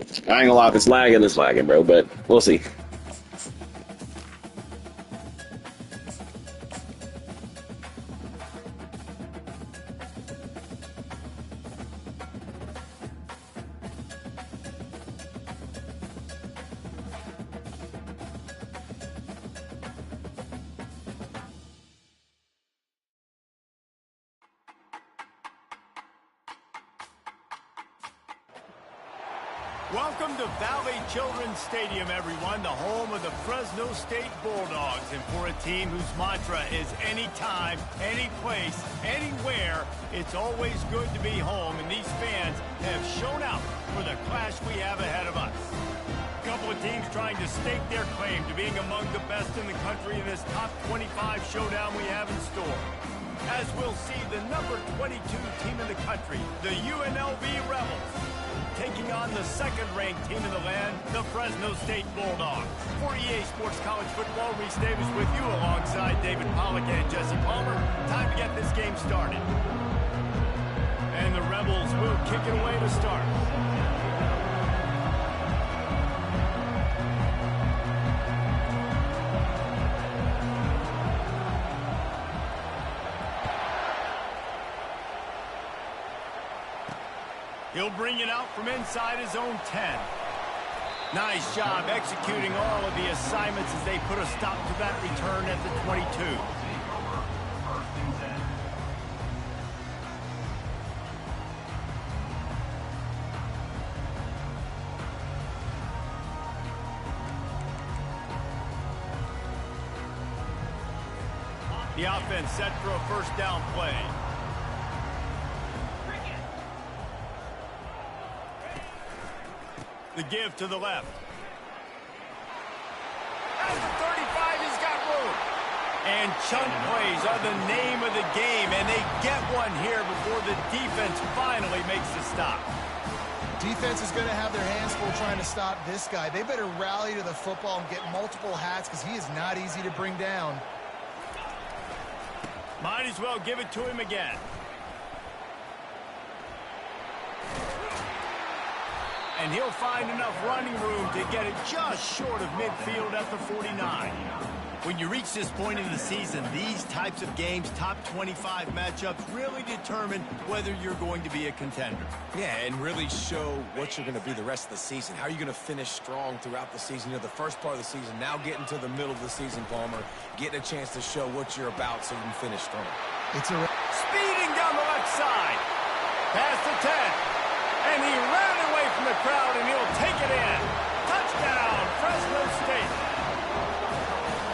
ain't gonna lie, if it's lagging, bro, but we'll see. Welcome to Valley Children's Stadium, everyone, the home of the Fresno State Bulldogs. And for a team whose mantra is anytime, any place, anywhere, it's always good to be home. And these fans have shown out for the clash we have ahead of us. A couple of teams trying to stake their claim to being among the best in the country in this top 25 showdown we have in store. As we'll see the number 22 team in the country, the UNLV Rebels, taking on the second-ranked team in the land, the Fresno State Bulldogs. For EA Sports College Football, Reese Davis with you alongside David Pollack and Jesse Palmer. Time to get this game started. And the Rebels will kick it away to start. He'll bring it out from inside his own 10. Nice job executing all of the assignments as they put a stop to that return at the 22. The offense set for a first down play. The give to the left. At the 35, he's got room. And chunk plays are the name of the game, and they get one here before the defense finally makes the stop. Defense is going to have their hands full trying to stop this guy. They better rally to the football and get multiple hats because he is not easy to bring down. Might as well give it to him again. And he'll find enough running room to get it just short of midfield at the 49. When you reach this point in the season, these types of games, top 25 matchups, really determine whether you're going to be a contender. Yeah, and really show what you're going to be the rest of the season. How are you going to finish strong throughout the season? You know, the first part of the season, now getting to the middle of the season, Palmer, getting a chance to show what you're about so you can finish strong. Speeding down the left side. Past the 10. And he ran away from the crowd, and he'll take it in. Touchdown, Fresno State.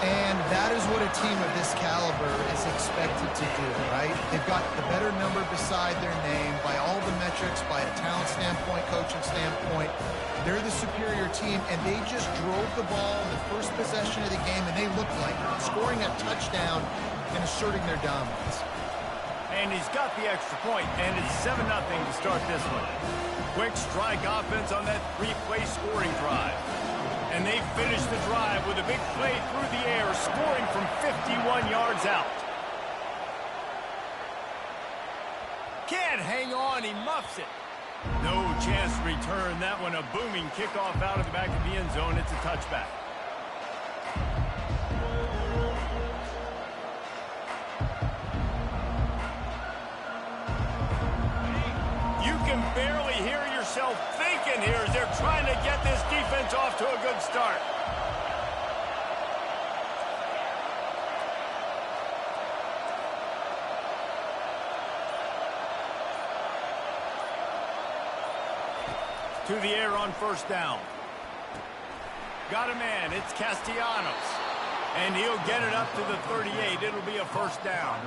And that is what a team of this caliber is expected to do, right? They've got the better number beside their name by all the metrics, by a talent standpoint, coaching standpoint. They're the superior team, and they just drove the ball in the first possession of the game, and they looked like it, scoring a touchdown and asserting their dominance. And he's got the extra point, and it's 7-0 to start this one. Quick strike offense on that three-play scoring drive. And they finish the drive with a big play through the air, scoring from 51 yards out. Can't hang on, he muffs it. No chance to return that one. A booming kickoff out of the back of the end zone. It's a touchback. You can barely hear yourself thinking here as they're trying to get this defense off to a good start. To the air on first down. Got a man, it's Castellanos. And he'll get it up to the 38. It'll be a first down.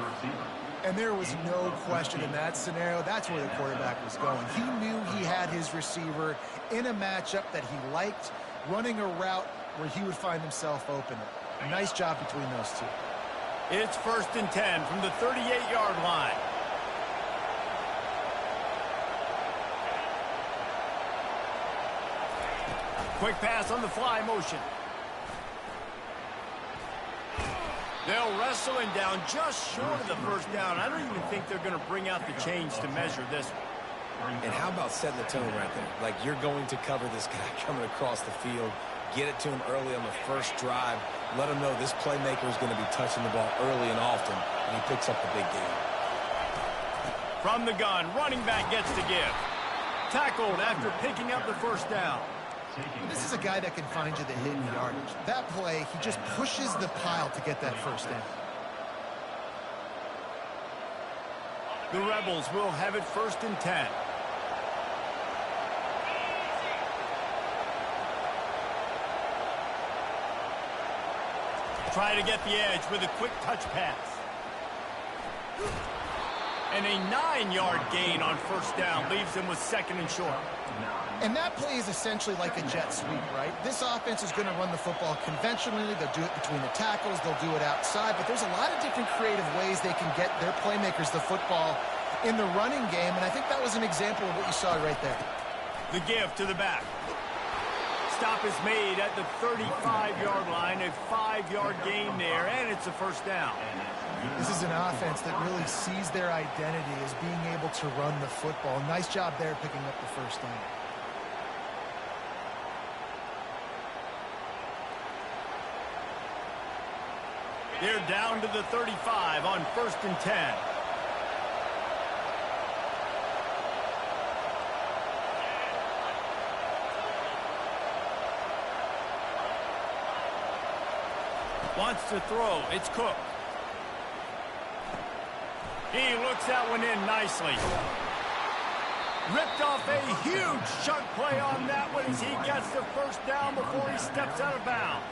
And there was no question in that scenario. That's where the quarterback was going. He knew he had his receiver in a matchup that he liked, running a route where he would find himself open. Nice job between those two. It's 1st and 10 from the 38-yard line. Quick pass on the fly motion. They'll wrestle him down just short of the first down. I don't even think they're going to bring out the chains to measure this one. And how about setting the tone right there? Like, you're going to cover this guy coming across the field, get it to him early on the first drive, let him know this playmaker is going to be touching the ball early and often, and he picks up the big game. From the gun, running back gets to give. Tackled after picking up the first down. This is a guy that can find you the hidden yardage. That play, he just pushes the pile to get that first down. The Rebels will have it 1st and 10. Try to get the edge with a quick touch pass. And a 9-yard gain on first down leaves them with 2nd and short. And that play is essentially like a jet sweep, right? This offense is going to run the football conventionally. They'll do it between the tackles. They'll do it outside. But there's a lot of different creative ways they can get their playmakers the football in the running game. And I think that was an example of what you saw right there. The give to the back. Stop is made at the 35-yard line. A 5-yard gain there, and it's a first down. This is an offense that really sees their identity as being able to run the football. Nice job there picking up the first down. They're down to the 35 on 1st and 10. Wants to throw. It's Cook. He looks that one in nicely. Ripped off a huge chunk play on that one as he gets the first down before he steps out of bounds.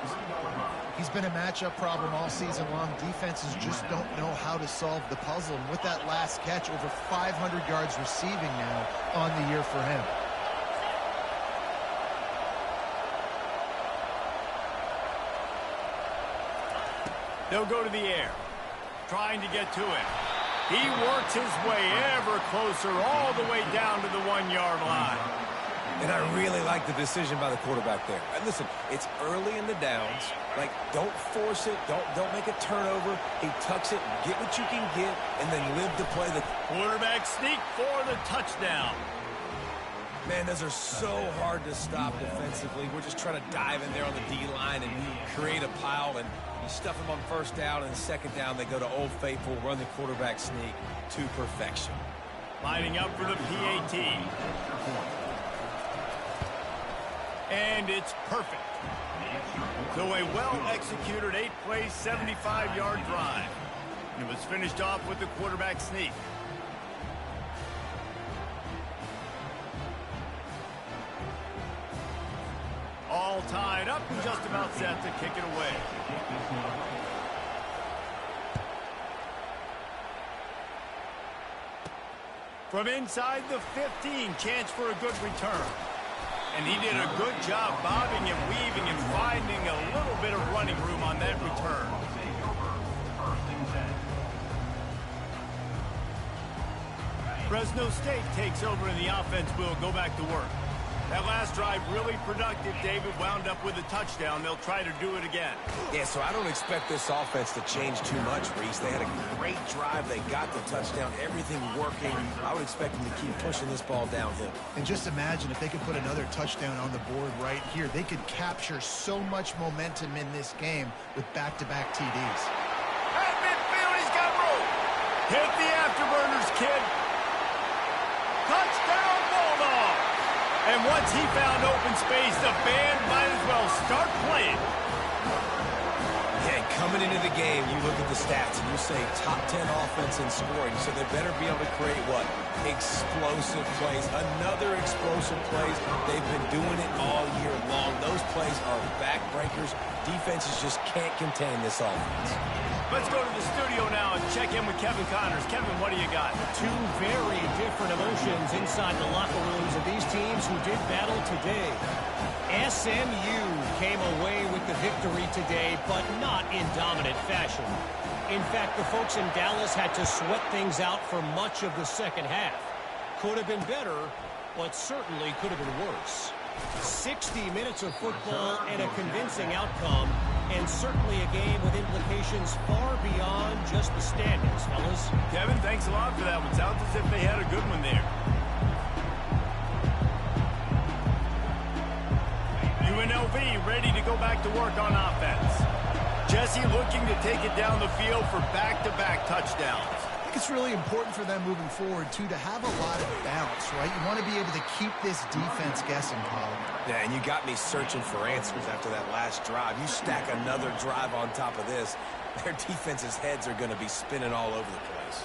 He's been a matchup problem all season long. Defenses just don't know how to solve the puzzle. And with that last catch, over 500 yards receiving now on the year for him. They'll go to the air, trying to get to it. He works his way ever closer all the way down to the 1-yard line. And I really like the decision by the quarterback there. And listen, it's early in the downs. Like, don't force it. Don't make a turnover. He tucks it, get what you can get, and then live to play the quarterback sneak for the touchdown. Man, those are so hard to stop defensively. We're just trying to dive in there on the D-line and create a pile, and you stuff them on first down, and 2nd down they go to Old Faithful, run the quarterback sneak to perfection. Lining up for the PAT. And it's perfect. So a well-executed 8-play, 75-yard drive. And it was finished off with the quarterback sneak. All tied up and just about set to kick it away. From inside the 15, chance for a good return. And he did a good job bobbing and weaving and finding a little bit of running room on that return. Fresno State takes over and the offense will go back to work. That last drive really productive. David wound up with a touchdown. They'll try to do it again. Yeah, so I don't expect this offense to change too much, Reese. They had a great drive. They got the touchdown. Everything working. I would expect them to keep pushing this ball downhill. And just imagine if they could put another touchdown on the board right here. They could capture so much momentum in this game with back-to-back TDs. At midfield, he's got room. Hit the afterburners, kid. Touchdown, Bulldogs. And once he found open space, the band might as well start playing. Yeah, coming into the game, you look at the stats and you say top 10 offense in scoring, so they better be able to create what? Explosive plays. Another explosive plays. They've been doing it all year long. Those plays are backbreakers. Defenses just can't contain this offense. Let's go to the studio now and check in with Kevin Connors. Kevin, what do you got? Two very different emotions inside the locker rooms of these teams who did battle today. SMU came away with the victory today, but not in dominant fashion. In fact, the folks in Dallas had to sweat things out for much of the second half. Could have been better, but certainly could have been worse. 60 minutes of football and a convincing outcome, and certainly a game with implications far beyond just the standings, fellas. Kevin, thanks a lot for that one. Sounds as if they had a good one there. be ready to go back to work on offense. Jesse looking to take it down the field for back-to-back touchdowns. I think it's really important for them moving forward, too, to have a lot of bounce, right? You want to be able to keep this defense guessing, Colin. Yeah, and you got me searching for answers after that last drive. You stack another drive on top of this, their defense's heads are going to be spinning all over the place.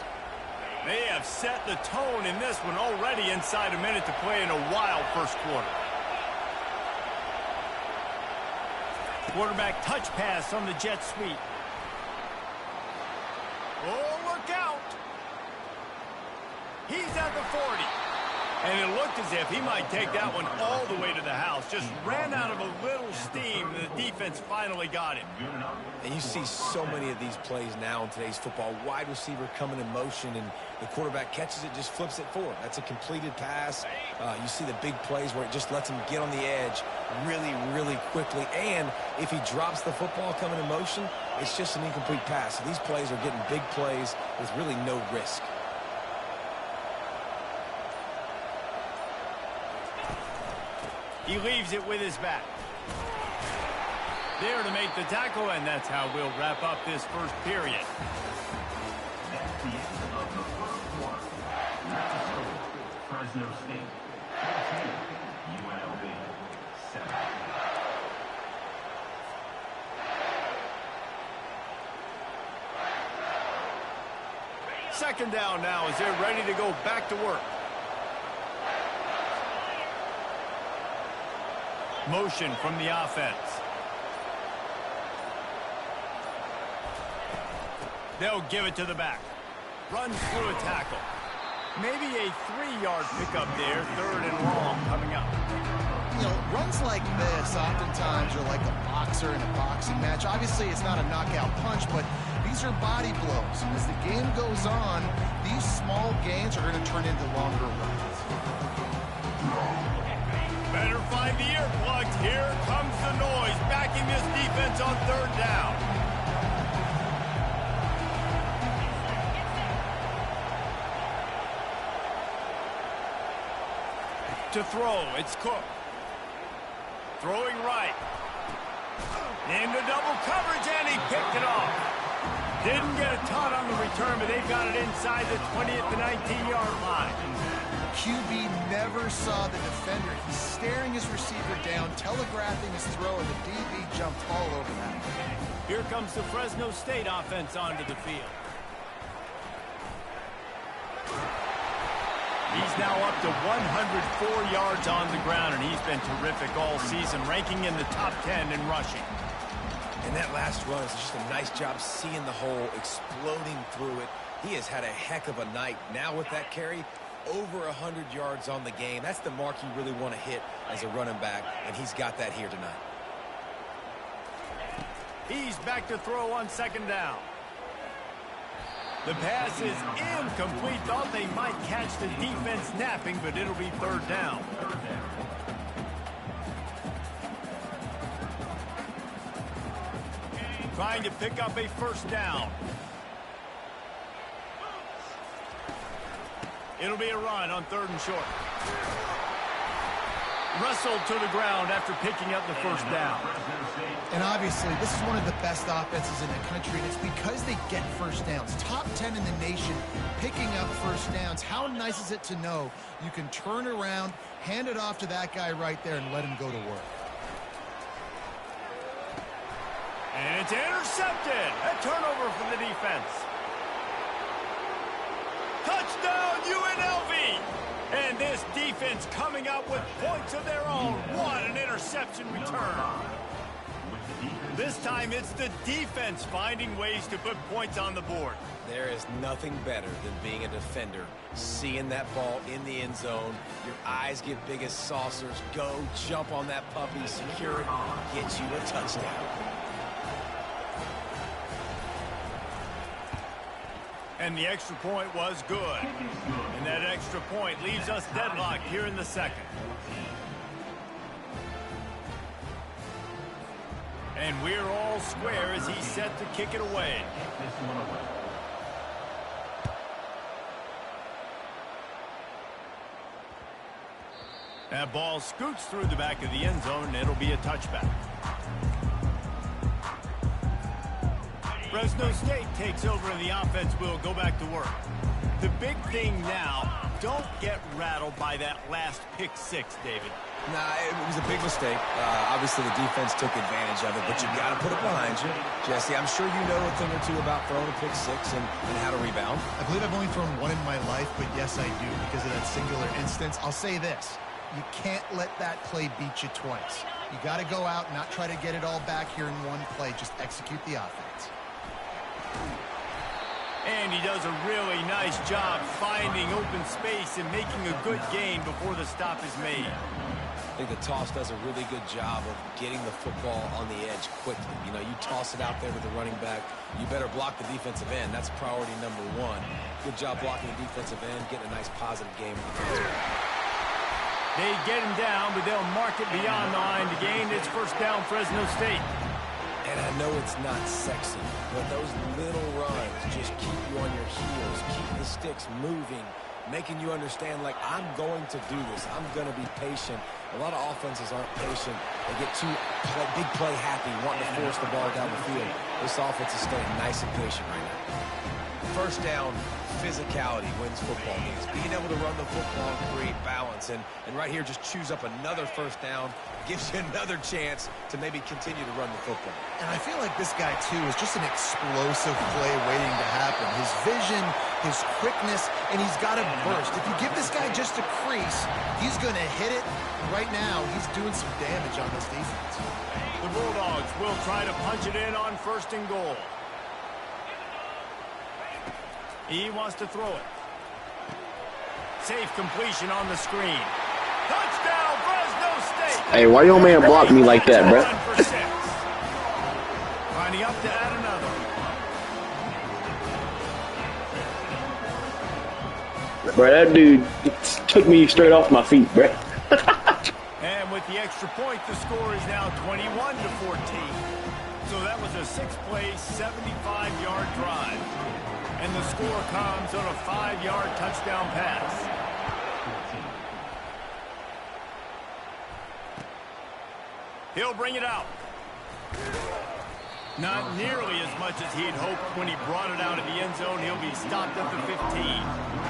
They have set the tone in this one already inside a minute to play in a wild first quarter. Quarterback touch pass on the jet sweep. Oh, look out! He's at the 40. And it looked as if he might take that one all the way to the house. Just ran out of a little steam, and the defense finally got him. And you see so many of these plays now in today's football. Wide receiver coming in motion, and the quarterback catches it, just flips it forward. That's a completed pass. You see the big plays where it just lets him get on the edge really, really quickly. And if he drops the football coming in motion, it's just an incomplete pass. So these plays are getting big plays with really no risk. He leaves it with his back. There to make the tackle, and that's how we'll wrap up this first period. That's the end of the first quarter. Fresno State, 14, UNLV, 7. Second down now as they're ready to go back to work. Motion from the offense. They'll give it to the back. Runs through a tackle. Maybe a 3-yard pickup there, third and long coming up. You know, runs like this oftentimes are like a boxer in a boxing match. Obviously, it's not a knockout punch, but these are body blows. As the game goes on, these small gains are going to turn into longer runs. Better find the earplugs. Here comes the noise, backing this defense on third down. To throw, it's Cook. Throwing right. Into double coverage, and he picked it off. Didn't get a ton on the return, but they've got it inside the 20 at the 19-yard line. QB never saw the defender. He's staring his receiver down, telegraphing his throw, and the DB jumped all over that. Here comes the Fresno State offense onto the field. He's now up to 104 yards on the ground, and he's been terrific all season, ranking in the top 10 in rushing. And that last run is just a nice job seeing the hole, exploding through it. He has had a heck of a night. Now with that carry, over 100 yards on the game. That's the mark you really want to hit as a running back, and he's got that here tonight. He's back to throw on second down. The pass is incomplete. Thought they might catch the defense napping, but it'll be third down. Trying to pick up a first down. It'll be a run on third and short. Wrestled to the ground after picking up the first down. And obviously, this is one of the best offenses in the country, and it's because they get first downs. Top 10 in the nation, picking up first downs. How nice is it to know you can turn around, hand it off to that guy right there, and let him go to work? And it's intercepted. A turnover for the defense. Touchdown, UNLV! And this defense coming up with points of their own. What an interception return. This time it's the defense finding ways to put points on the board. There is nothing better than being a defender, seeing that ball in the end zone. Your eyes get big as saucers. Go, jump on that puppy, secure it, get you a touchdown. And the extra point was good. And that extra point leaves us deadlocked here in the second. And we're all square as he's set to kick it away. That ball scoots through the back of the end zone, and it'll be a touchback. Fresno State takes over and the offense will go back to work. The big thing now, don't get rattled by that last pick six, David. Nah, it was a big mistake. Obviously, the defense took advantage of it, but you got to put it behind you. Jesse, I'm sure you know a thing or two about throwing a pick six and how to rebound. I believe I've only thrown one in my life, but yes, I do because of that singular instance. I'll say this. You can't let that play beat you twice. You got to go out and not try to get it all back here in one play. Just execute the offense. And he does a really nice job finding open space and making a good gain before the stop is made. I think the toss does a really good job of getting the football on the edge quickly. You know, you toss it out there to the running back, you better block the defensive end. That's priority number one. Good job blocking the defensive end, getting a nice positive game. They get him down, but they'll mark it beyond the line to gain. It's first down, Fresno State. And I know it's not sexy, but those little runs just keep you on your heels, keep the sticks moving, making you understand, like, I'm going to do this. I'm going to be patient. A lot of offenses aren't patient. They get too big play happy, wanting to force the ball down the field. This offense is staying nice and patient right now. First down, physicality wins football games. Being able to run the football and create balance. And right here, just choose up another first down, gives you another chance to maybe continue to run the football. And I feel like this guy, too, is just an explosive play waiting to happen. His vision, his quickness, and he's got a burst. If you give this guy just a crease, he's going to hit it. And right now, he's doing some damage on this defense. The Bulldogs will try to punch it in on first and goal. He wants to throw it. Safe completion on the screen. Touchdown, Fresno State! Hey, why your man block me like that, bro? Lining up to add another. Bro, that dude took me straight off my feet, bro. And with the extra point, the score is now 21-14. So that was a 6-play, 75-yard drive. And the score comes on a 5-yard touchdown pass. He'll bring it out. Not nearly as much as he'd hoped when he brought it out of the end zone. He'll be stopped at the 15.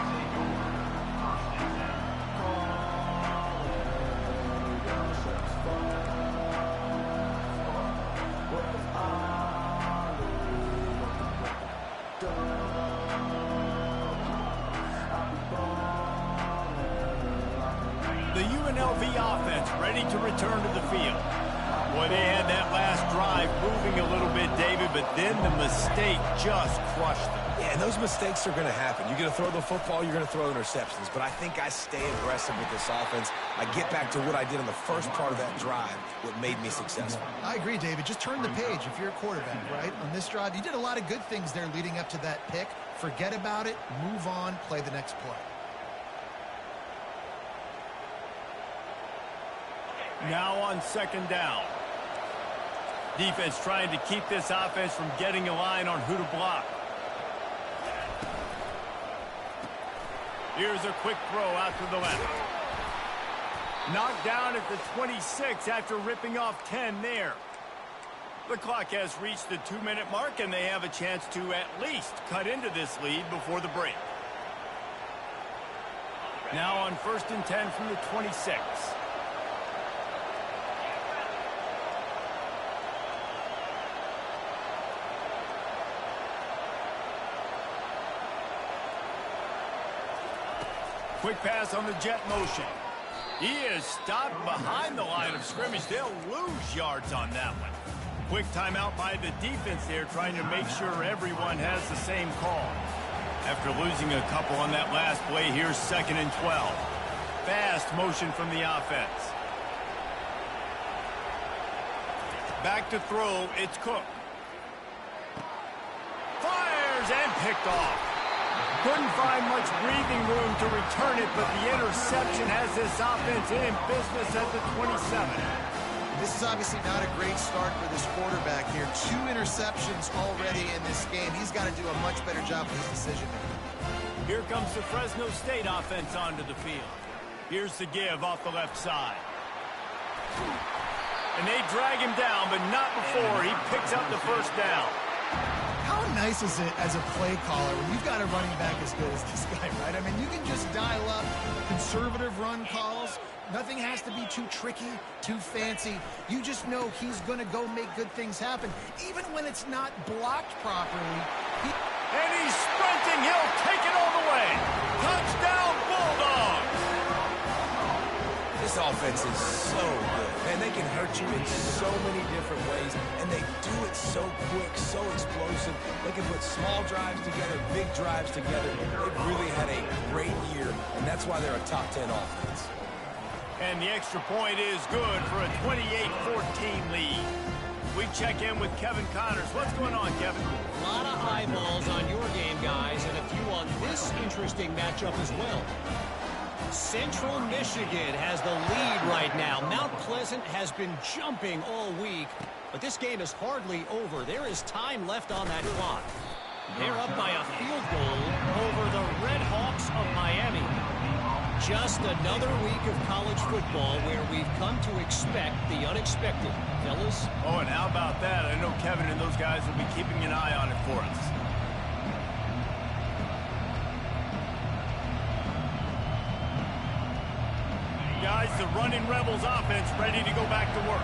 The UNLV offense ready to return to the field. Boy, they had that last drive moving a little bit, David, but then the mistake just crushed them. Yeah, and those mistakes are going to happen. You're going to throw the football, you're going to throw interceptions. But I think I stay aggressive with this offense. I get back to what I did in the first part of that drive, what made me successful. I agree, David. Just turn the page if you're a quarterback, right? On this drive, you did a lot of good things there leading up to that pick. Forget about it, move on, play the next play. Now on second down. Defense trying to keep this offense from getting a line on who to block. Here's a quick throw out to the left. Knocked down at the 26 after ripping off 10 there. The clock has reached the 2-minute mark, and they have a chance to at least cut into this lead before the break. Now on 1st and 10 from the 26. Quick pass on the jet motion. He is stopped behind the line of scrimmage. They'll lose yards on that one. Quick timeout by the defense there, trying to make sure everyone has the same call. After losing a couple on that last play, here's 2nd and 12. Fast motion from the offense. Back to throw, it's Cook. Fires and picked off. Couldn't find much breathing room to return it, but the interception has this offense in business at the 27. This is obviously not a great start for this quarterback here. 2 interceptions already in this game. He's got to do a much better job with his decision making. Here comes the Fresno State offense onto the field. Here's the give off the left side. And they drag him down, but not before he picks up the first down. How nice is it as a play caller when you've got a running back as good as this guy, right? I mean, you can just dial up conservative run calls. Nothing has to be too tricky, too fancy. You just know he's going to go make good things happen. Even when it's not blocked properly. And he's sprinting. He'll take it all the way. Touchdown, Bulldogs. This offense is so good. Man, they can hurt you in so many different ways, and they do it so quick, so explosive. They can put small drives together, big drives together. They've really had a great year, and that's why they're a top 10 offense. And the extra point is good for a 28-14 lead. We check in with Kevin Connors. What's going on, Kevin? A lot of eyeballs on your game, guys, and a few on this interesting matchup as well. Central Michigan has the lead right now. Mount Pleasant has been jumping all week, but this game is hardly over. There is time left on that clock. They're up by a field goal over the Red Hawks of Miami. Just another week of college football where we've come to expect the unexpected. Fellas? Oh, and how about that? I know Kevin and those guys will be keeping an eye on it for us. Guys, the Running Rebels offense ready to go back to work.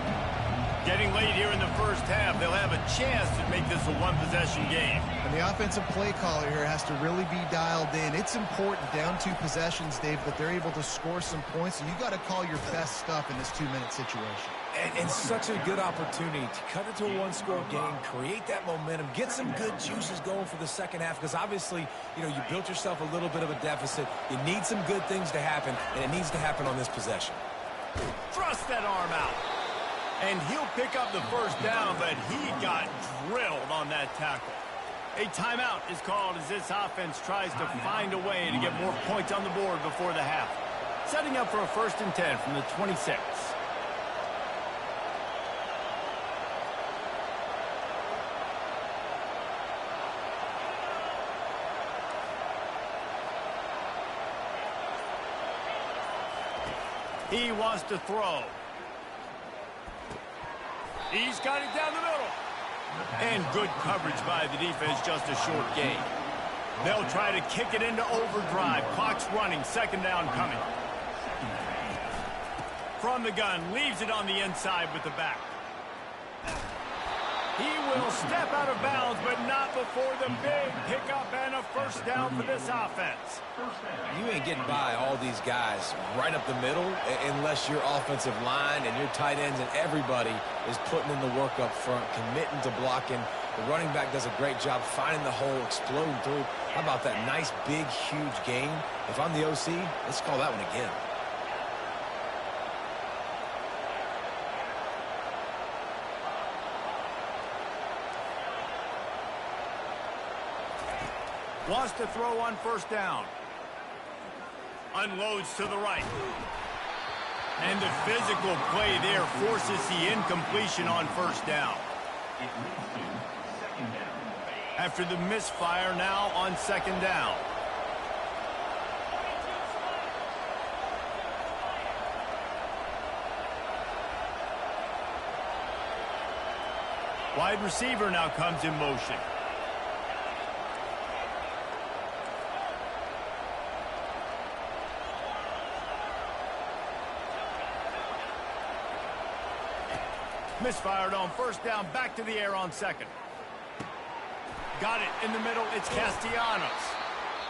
Getting late here in the first half, they'll have a chance to make this a one-possession game. And the offensive play caller here has to really be dialed in. It's important down 2 possessions, Dave, that they're able to score some points, and you got to call your best stuff in this 2-minute situation. And such a good opportunity to cut it to a one-score game, create that momentum, get some good juices going for the second half, because obviously, you know, you built yourself a little bit of a deficit. You need some good things to happen, and it needs to happen on this possession. Thrust that arm out. And he'll pick up the first down, but he got drilled on that tackle. A timeout is called as this offense tries to find a way to get more points on the board before the half. Setting up for a 1st and 10 from the 26. He wants to throw. He's got it down the middle. And good coverage by the defense, just a short gain. They'll try to kick it into overdrive. Clock's running, 2nd down coming. From the gun, leaves it on the inside with the back. He will step out of bounds, but not before the big pickup and a 1st down for this offense. You ain't getting by all these guys right up the middle unless your offensive line and your tight ends and everybody is putting in the work up front, committing to blocking. The running back does a great job finding the hole, exploding through. How about that nice, big, huge gain? If I'm the OC, let's call that one again. Wants to throw on 1st down. Unloads to the right. And the physical play there forces the incompletion on 1st down. After the misfire, now on 2nd down. Wide receiver now comes in motion. Misfired on 1st down, back to the air on 2nd. Got it in the middle, it's Castellanos.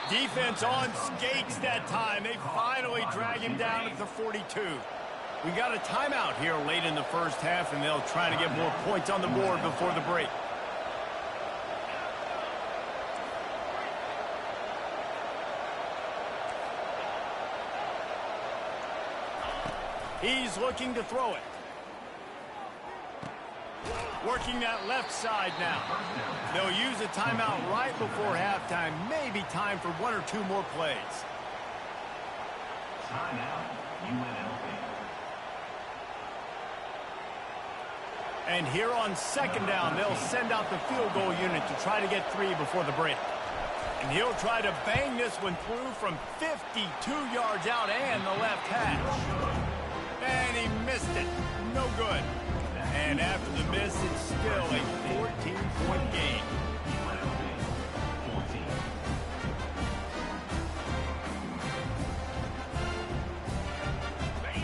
Defense on skates that time. They finally drag him down at the 42. We got a timeout here late in the first half, and they'll try to get more points on the board before the break. He's looking to throw it. Working that left side now. They'll use a timeout right before halftime. Maybe time for 1 or 2 more plays. Timeout, UNLV. And here on 2nd down, they'll send out the field goal unit to try to get 3 before the break. And he'll try to bang this one through from 52 yards out and the left hash. And he missed it. No good. And after the miss, it's still a 14-point game.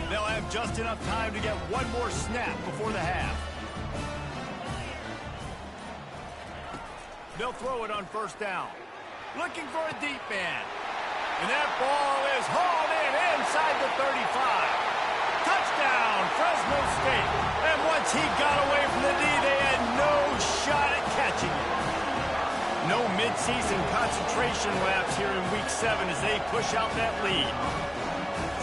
They'll have just enough time to get one more snap before the half. They'll throw it on first down. Looking for a deep man. And that ball is hauled in inside the 35. Touchdown, Fresno State. And once he got away from the D, they had no shot at catching it. No midseason concentration laps here in Week 7 as they push out that lead.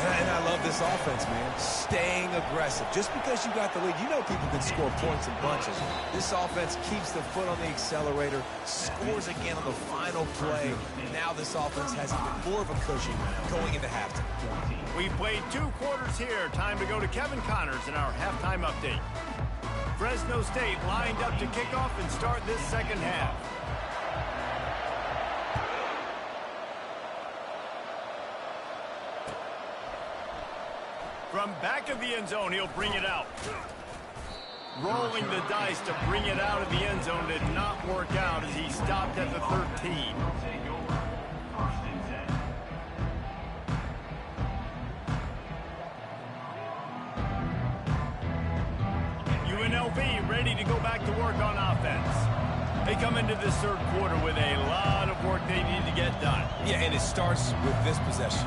And I love this offense, man. Staying aggressive. Just because you got the lead, you know people can score points in bunches. This offense keeps the foot on the accelerator, scores again on the final play. And now this offense has even more of a cushion going into halftime. We played 2 quarters here. Time to go to Kevin Connors in our halftime update. Fresno State lined up to kick off and start this second half. From back of the end zone, he'll bring it out. Rolling the dice to bring it out of the end zone did not work out as he stopped at the 13. UNLV ready to go back to work on offense. They come into this third quarter with a lot of work they need to get done. Yeah, and it starts with this possession.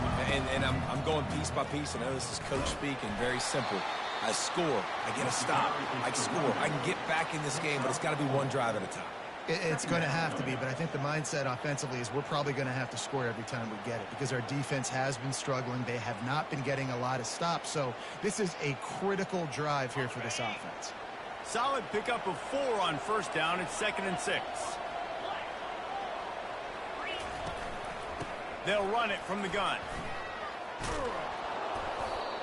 And I'm going piece by piece. I know this is coach speak and very simple. I score. I get a stop. I score. I can get back in this game, but it's got to be one drive at a time. It's going to have to be, but I think the mindset offensively is we're probably going to have to score every time we get it because our defense has been struggling. They have not been getting a lot of stops, so this is a critical drive here for this offense. Solid pickup of 4 on first down. It's 2nd and 6. They'll run it from the gun.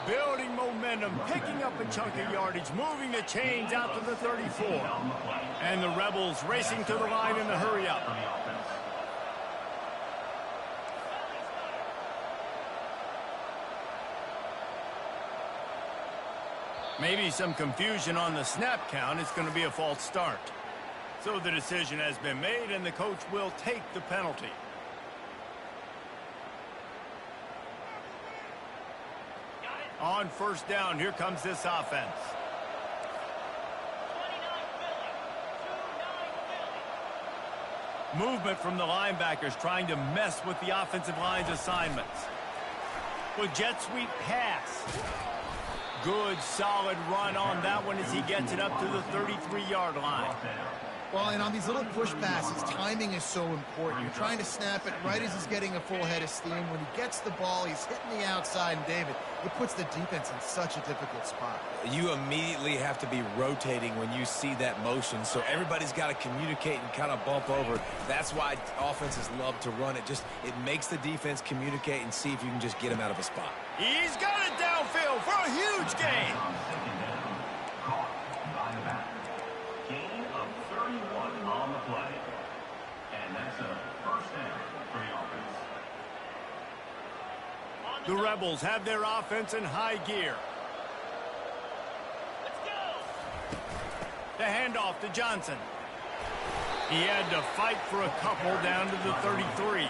Building momentum, picking up a chunk of yardage, moving the chains out to the 34. And the Rebels racing to the line in the hurry-up. Maybe some confusion on the snap count. It's going to be a false start. So the decision has been made, and the coach will take the penalty. On first down, here comes this offense. Movement from the linebackers trying to mess with the offensive line's assignments. With jet sweep pass. Good, solid run on that one as he gets it up to the 33-yard line. Well, and on these little push passes, timing is so important. You're trying to snap it right as he's getting a full head of steam. When he gets the ball, he's hitting the outside, and David, it puts the defense in such a difficult spot. You immediately have to be rotating when you see that motion, so everybody's got to communicate and kind of bump over. That's why offenses love to run it. It makes the defense communicate and see if you can just get him out of a spot. He's got it downfield for a huge gain. Gain of 31 on the play. And that's a first down for the offense. The Rebels have their offense in high gear. The handoff to Johnson. He had to fight for a couple down to the 33.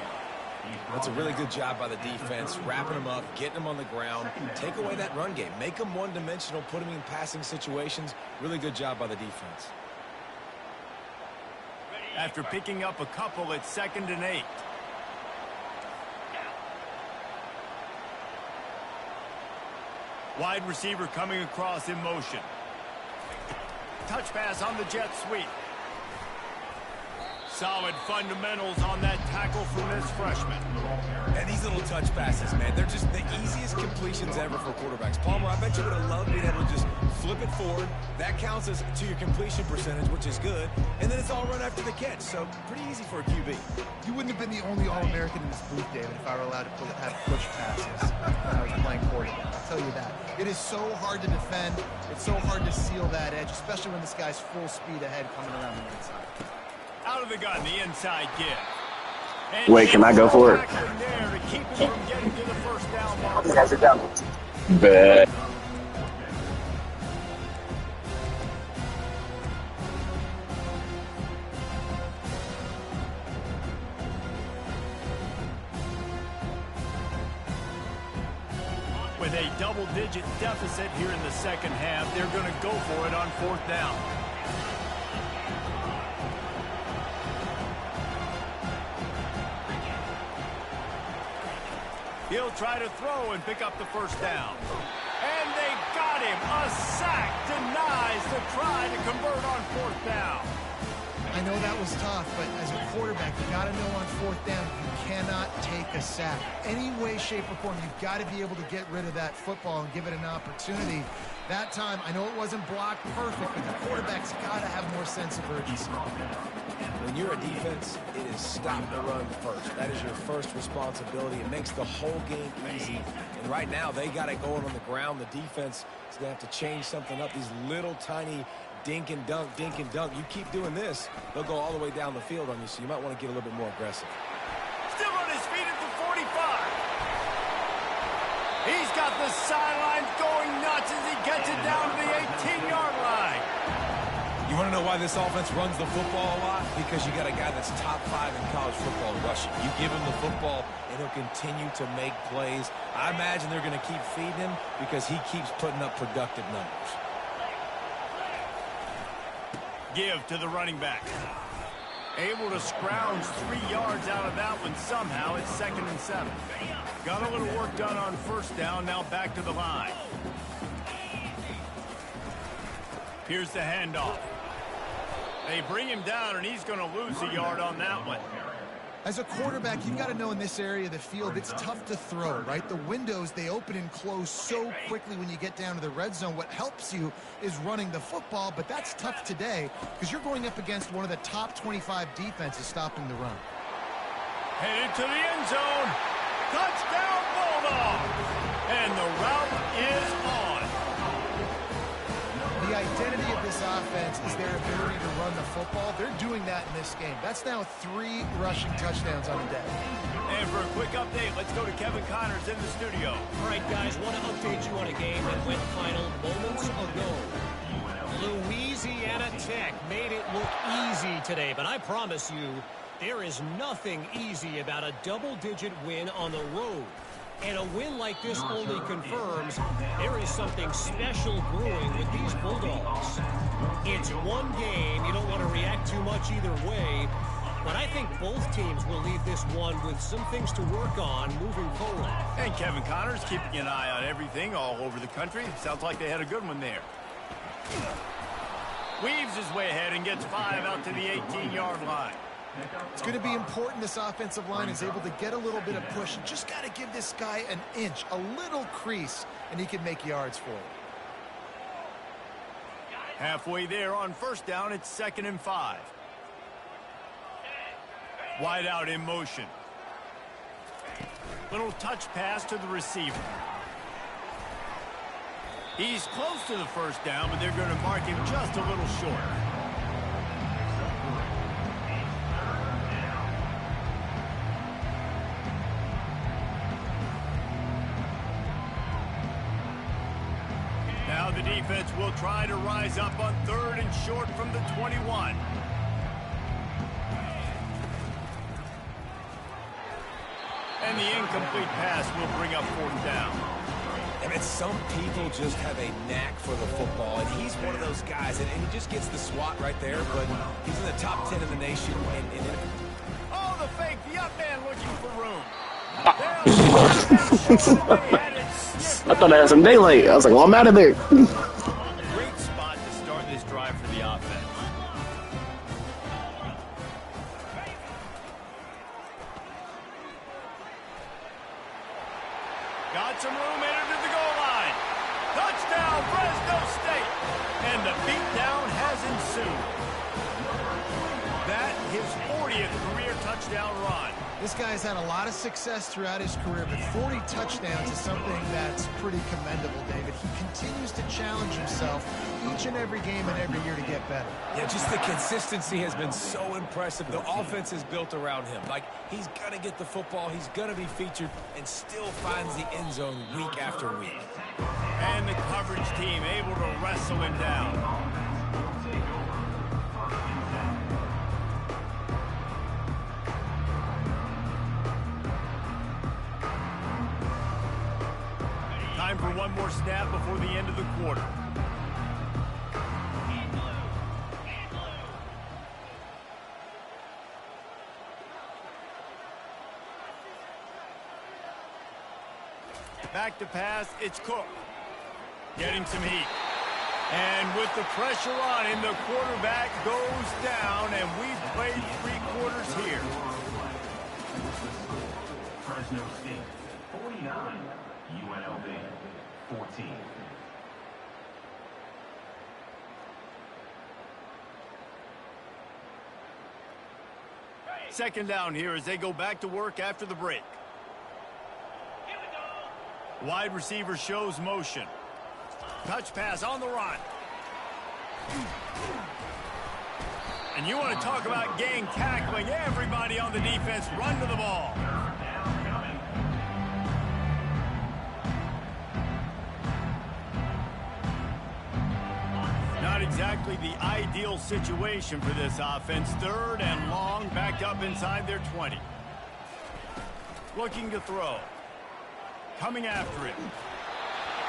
That's a really good job by the defense, wrapping them up, getting them on the ground, take away that run game, make them one-dimensional, put them in passing situations. Really good job by the defense. After picking up a couple, it's 2nd and 8. Wide receiver coming across in motion. Touch pass on the jet sweep. Solid fundamentals on that tackle from this freshman. And these little touch passes, man, they're just the easiest completions ever for quarterbacks. Palmer, I bet you would have loved being able to just flip it forward. That counts as to your completion percentage, which is good. And then it's all run after the catch, so pretty easy for a QB. You wouldn't have been the only All-American in this booth, David, if I were allowed to have push passes when I was playing quarterback. I'll tell you that. It is so hard to defend. It's so hard to seal that edge, especially when this guy's full speed ahead coming around the inside. Out of the gun, the inside give. And Wait, can I go for it? back from there to keep him from getting to the first down marker. Bet. With a double-digit deficit here in the second half, they're going to go for it on fourth down. He'll try to throw and pick up the first down. And they got him. A sack denies the try to convert on fourth down. I know that was tough, but as a quarterback, you got to know on fourth down, you cannot take a sack. Any way, shape, or form, you've got to be able to get rid of that football and give it an opportunity. That time, I know it wasn't blocked perfect, but the quarterback's got to have more sense of urgency. When you're a defense, it is stop the run first. That is your first responsibility. It makes the whole game easy. And right now, they got it going on the ground. The defense is going to have to change something up. These little tiny dink and dunk, dink and dunk. You keep doing this, they'll go all the way down the field on you, so you might want to get a little bit more aggressive. Still on his feet at the 45. He's got the sidelines going nuts as he gets it down to the 18-yard line. You want to know why this offense runs the football a lot? Because you got a guy that's top 5 in college football rushing. You give him the football, and he'll continue to make plays. I imagine they're going to keep feeding him because he keeps putting up productive numbers. Give to the running back. Able to scrounge 3 yards out of that one somehow. It's 2nd and 7. Got a little work done on first down. Now back to the line. Here's the handoff. They bring him down, and he's going to lose a yard on that one. As a quarterback, you've got to know in this area of the field, it's tough to throw, right? The windows, they open and close so quickly when you get down to the red zone. What helps you is running the football, but that's tough today because you're going up against one of the top 25 defenses stopping the run. Headed to the end zone. Touchdown, Bulldogs! And the route is on. The identity of this offense is their ability to run the football. They're doing that in this game. That's now 3 rushing touchdowns on the day. And for a quick update, let's go to Kevin Connors in the studio. All right, guys, want to update you on a game that went final moments ago. Louisiana Tech made it look easy today, but I promise you, there is nothing easy about a double-digit win on the road. And a win like this only confirms there is something special brewing with these Bulldogs. It's one game. You don't want to react too much either way. But I think both teams will leave this one with some things to work on moving forward. And Kevin Connors keeping an eye on everything all over the country. Sounds like they had a good one there. Weaves his way ahead and gets 5 out to the 18-yard line. It's going to be important this offensive line is able to get a little bit of push. You just got to give this guy an inch, a little crease, and he can make yards for it. Halfway there on first down, it's 2nd and 5. Wide out in motion. Little touch pass to the receiver. He's close to the first down, but they're going to mark him just a little short. Now the defense will try to rise up on 3rd and short from the 21. And the incomplete pass will bring up 4th down. I mean, some people just have a knack for the football, and he's one of those guys, and he just gets the swat right there, but he's in the top 10 in the nation. Oh, the fake, the up man looking for room. I thought I had some daylight. I was like, well, I'm out of there. Great spot to start this drive for the offense. Got some room, entered to the goal line. Touchdown, Fresno State. And the beatdown has ensued. That his 40th career touchdown run. This guy's had a lot of success throughout his career, but 40 touchdowns is something that's pretty commendable, David. He continues to challenge himself each and every game and every year to get better. Yeah, just the consistency has been so impressive. The offense is built around him. Like, he's going to get the football, he's going to be featured, and still finds the end zone week after week. And the coverage team able to wrestle him down. Time for one more snap before the end of the quarter. Back to pass, it's Cook. Getting some heat. And with the pressure on him, the quarterback goes down, and we've played 3 quarters here. Fresno State, 49. UNLV, 14. Second down here as they go back to work after the break. Wide receiver shows motion. Touch pass on the run. And you want to talk about gang tackling. Everybody on the defense run to the ball. Not exactly the ideal situation for this offense. 3rd and long, backed up inside their 20. Looking to throw. Coming after it.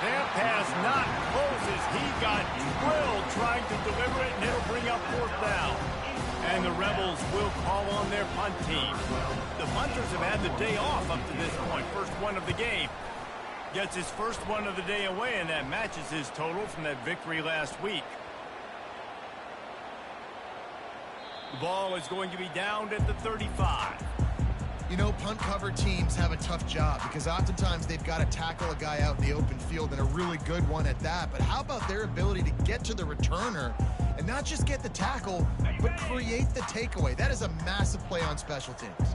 That pass not closes. He got drilled trying to deliver it, and it'll bring up 4th down. And the Rebels will call on their punt team. The punters have had the day off up to this point. First one of the game. Gets his first one of the day away, and that matches his total from that victory last week. The ball is going to be downed at the 35. You know, punt cover teams have a tough job because oftentimes they've got to tackle a guy out in the open field, and a really good one at that. But how about their ability to get to the returner and not just get the tackle, but create the takeaway? That is a massive play on special teams.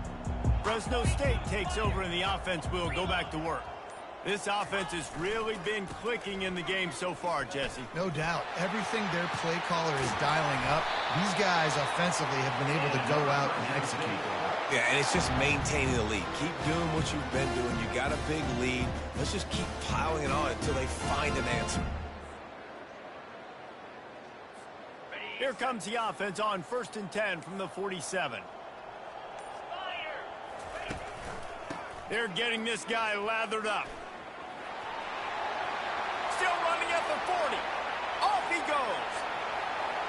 Fresno State takes over, and the offense will go back to work. This offense has really been clicking in the game so far, Jesse. No doubt. Everything their play caller is dialing up, these guys offensively have been able to go out and execute. Yeah, and it's just maintaining the lead. Keep doing what you've been doing. You got a big lead. Let's just keep piling it on until they find an answer. Here comes the offense on 1st and 10 from the 47. They're getting this guy lathered up. Still running at the 40. Off he goes.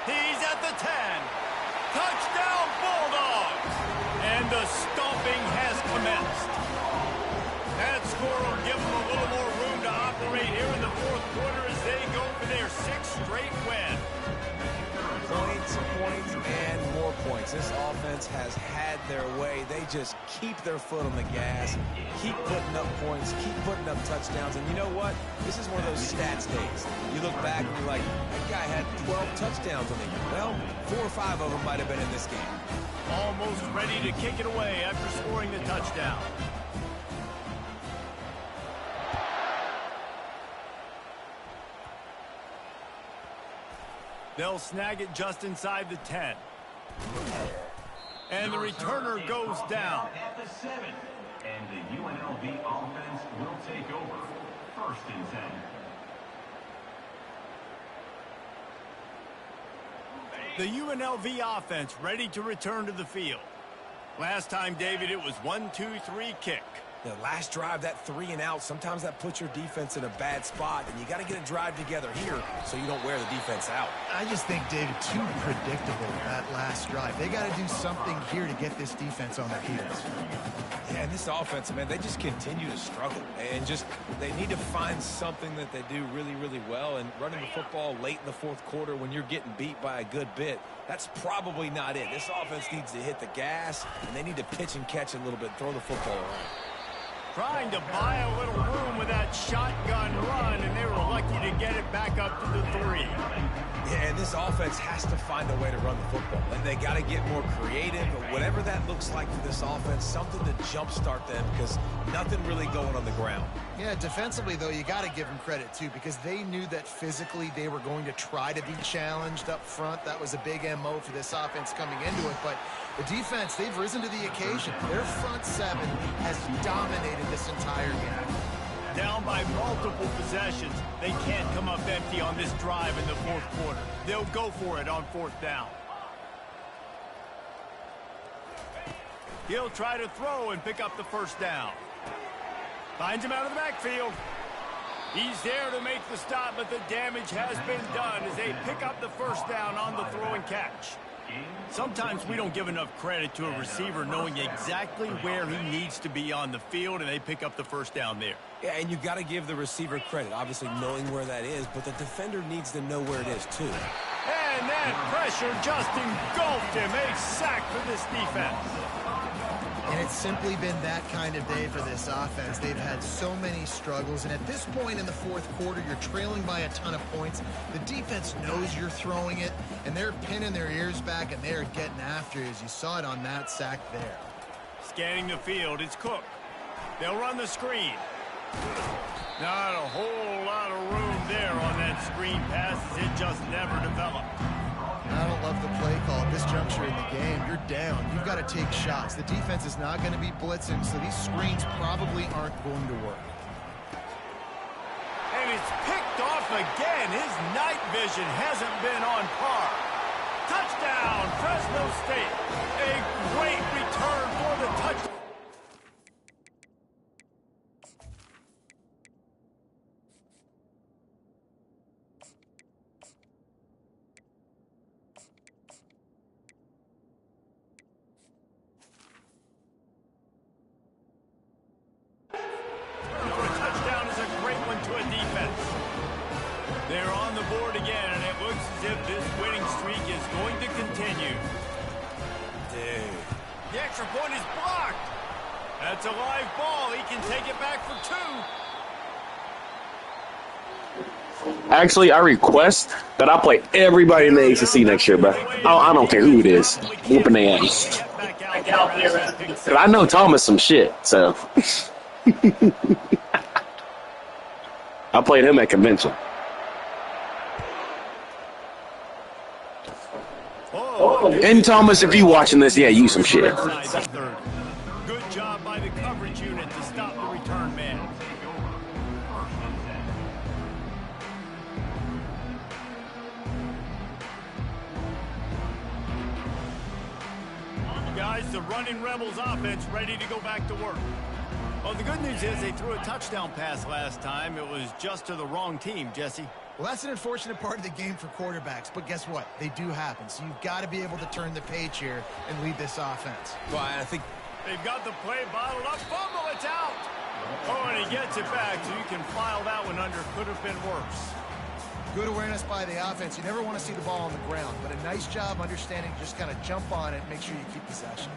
He's at the 10. Touchdown, Bulldogs. And the stomping has commenced. That score will give them a little more room to operate here in the 4th quarter as they go for their 6th straight win. Points, points, and more points. This offense has had their way. They just keep their foot on the gas, keep putting up points, keep putting up touchdowns. And you know what? This is one of those stats days. You look back and you're like, that guy had 12 touchdowns on the year. Well, 4 or 5 of them might have been in this game. Almost ready to kick it away after scoring the touchdown. They'll snag it just inside the 10. And the returner goes down. At the 7. And the UNLV offense will take over. 1st and 10. The UNLV offense ready to return to the field. Last time, David, it was 1-2-3 kick. The last drive, that 3 and out, sometimes that puts your defense in a bad spot, and you got to get a drive together here so you don't wear the defense out. I just think, David, too predictable that last drive. They got to do something here to get this defense on their heels. Yeah, and this offense, man, they just continue to struggle. And just, they need to find something that they do really, really well. And running the football late in the 4th quarter when you're getting beat by a good bit, that's probably not it. This offense needs to hit the gas, and they need to pitch and catch a little bit, throw the football around. Trying to buy a little room with that shotgun run, and they were lucky to get it back up to the 3. Yeah, and this offense has to find a way to run the football. And they got to get more creative, or whatever that looks like for this offense, something to jumpstart them because nothing really going on the ground. Yeah, defensively, though, you got to give them credit, too, because they knew that physically they were going to try to be challenged up front. That was a big MO for this offense coming into it. But the defense, they've risen to the occasion. Their front seven has dominated this entire game. Down by multiple possessions. They can't come up empty on this drive in the fourth quarter. They'll go for it on fourth down. He'll try to throw and pick up the first down. Finds him out of the backfield. He's there to make the stop, but the damage has been done as they pick up the first down on the throw and catch. Sometimes we don't give enough credit to a receiver knowing exactly where he needs to be on the field, and they pick up the first down there. Yeah, and you got to give the receiver credit, obviously knowing where that is, but the defender needs to know where it is too. And that pressure just engulfed him. A sack for this defense. And it's simply been that kind of day for this offense. They've had so many struggles, and at this point in the fourth quarter, you're trailing by a ton of points. The defense knows you're throwing it, and they're pinning their ears back, and they're getting after you, as you saw it on that sack there. Scanning the field, it's Cook. They'll run the screen. Not a whole lot of room there on that screen pass, as it just never developed. I don't love the play call at this juncture in the game. You're down. You've got to take shots. The defense is not going to be blitzing, so these screens probably aren't going to work. And it's picked off again. His night vision hasn't been on par. Touchdown, Fresno State. A great return for the touchdown. They're on the board again, and it looks as if this winning streak is going to continue. Dude. The extra point is blocked. That's a live ball. He can take it back for two. Actually, I request that I play everybody in the ACC next year, bro. I don't care who it is. Whooping their ass. Because I know Thomas some shit, so. I played him at convention. And Thomas, if you watching this, yeah, you some shit. Good job by the coverage unit to stop the return man. Guys, the running Rebels offense ready to go back to work. Well, the good news is they threw a touchdown pass last time. It was just to the wrong team, Jesse. Well, that's an unfortunate part of the game for quarterbacks, but guess what? They do happen, so you've got to be able to turn the page here and lead this offense. Well, I think they've got the play bottled up. Fumble, it's out. Oh, and he gets it back, so you can file that one under. Could have been worse. Good awareness by the offense. You never want to see the ball on the ground, but a nice job understanding just kind of jump on it and make sure you keep possession.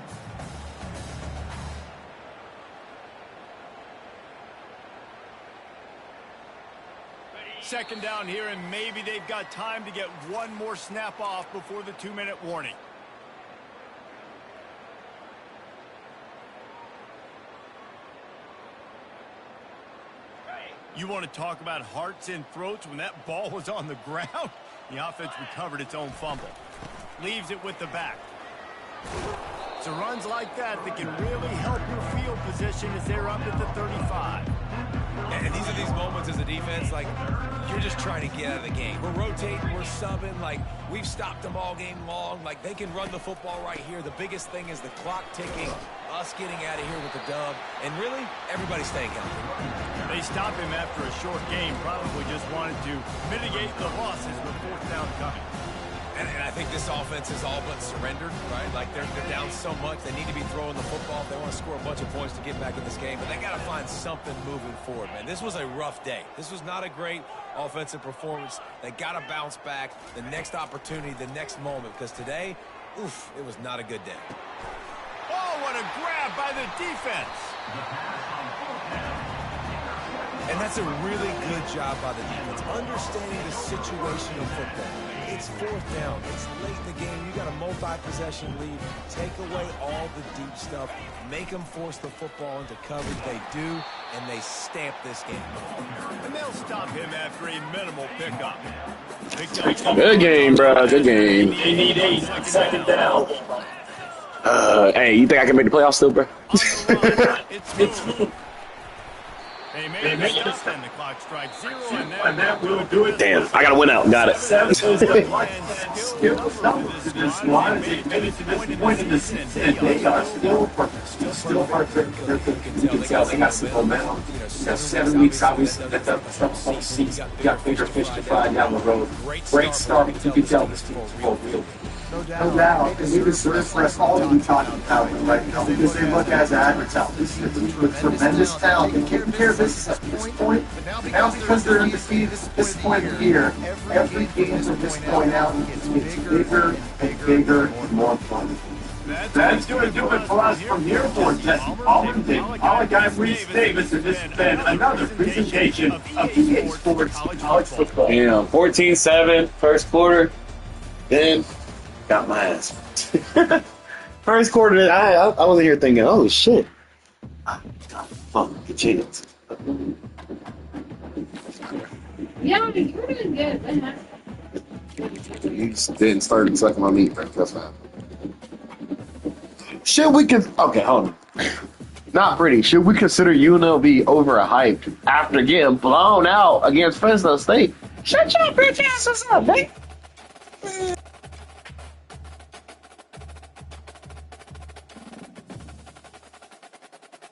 Second down here, and maybe they've got time to get one more snap off before the 2-minute warning. You want to talk about hearts and throats when that ball was on the ground? The offense recovered its own fumble. Leaves it with the back. So runs like that can really help your field position as they're up at the 35. And these are these moments as a defense, like, you're just trying to get out of the game. We're rotating, we're subbing, like, we've stopped them all game long. Like, they can run the football right here. The biggest thing is the clock ticking, us getting out of here with the dub, and really, everybody staying healthy. They stopped him after a short game, probably just wanted to mitigate the losses with fourth down coming. And I think this offense is all but surrendered, right? Like, they're down so much. They need to be throwing the football if they want to score a bunch of points to get back in this game. But they got to find something moving forward, man. This was a rough day. This was not a great offensive performance. They got to bounce back. The next opportunity, the next moment. Because today, oof, it was not a good day. Oh, what a grab by the defense. And that's a really good job by the defense, understanding the situation of football. It's fourth down. It's late in the game. You got a multi-possession lead. Take away all the deep stuff. Make them force the football into coverage. They do, and they stamp this game. And they'll stop him after a minimal pickup. Good game, bro. Good game. They need 8 second down. Hey, you think I can make the playoffs still, bro? It's They made it and the clock strikes 0, And that will do it. Damn, I gotta win out. Got it. Still this line. They made it to this point in the season, and they are still hard to you can tell they got some momentum. You got 7 weeks, obviously, that's up the season. You got bigger fish to fry down the road. Great start. You can tell this team's full field. No No doubt, and we deserve for us all to be talking about it right now because they look as advertised. This is a team with tremendous talent. They can't compare this at this point. Now because they're undefeated at this point of the year, every game from this point out gets bigger and bigger and more fun. That's going to do it for us from here for Jesse Pollard and Malachi Reese-Davis, and this has been another presentation of EA Sports College Football. Damn, 14-7, first quarter. Then got my ass. First quarter, I wasn't here thinking, oh shit. I got a fucking chance. Yeah, you're doing good. What happened? You just didn't start sucking my meat, bro. That's fine. Should we okay, hold on. Not pretty. Should we consider UNLV overhyped after getting blown out against Fresno State? Shut your bitch asses up, man.